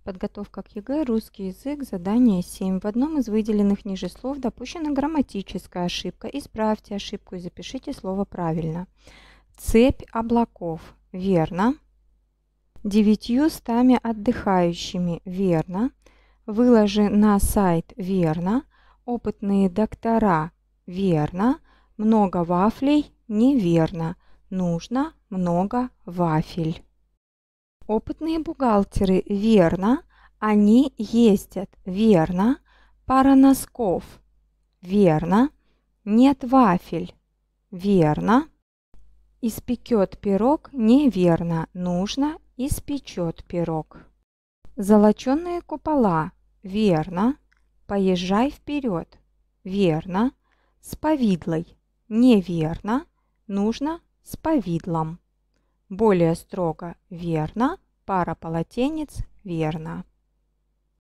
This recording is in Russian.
Подготовка к ЕГЭ, русский язык, задание 7. В одном из выделенных ниже слов допущена грамматическая ошибка. Исправьте ошибку и запишите слово правильно. Цепь облаков. Верно. 900 отдыхающими. Верно. Выложи на сайт. Верно. Опытные доктора. Верно. Много вафлей. Неверно. Нужно много вафель. Опытные бухгалтеры. Верно. Они ездят. Верно. Пара носков. Верно. Нет вафель. Верно. Испекет пирог. Неверно. Нужно испечет пирог. Золоченые купола. Верно. Поезжай вперед. Верно. С повидлой. Неверно. Нужно с повидлом. Более строго. Верно. Пара полотенец. Верно.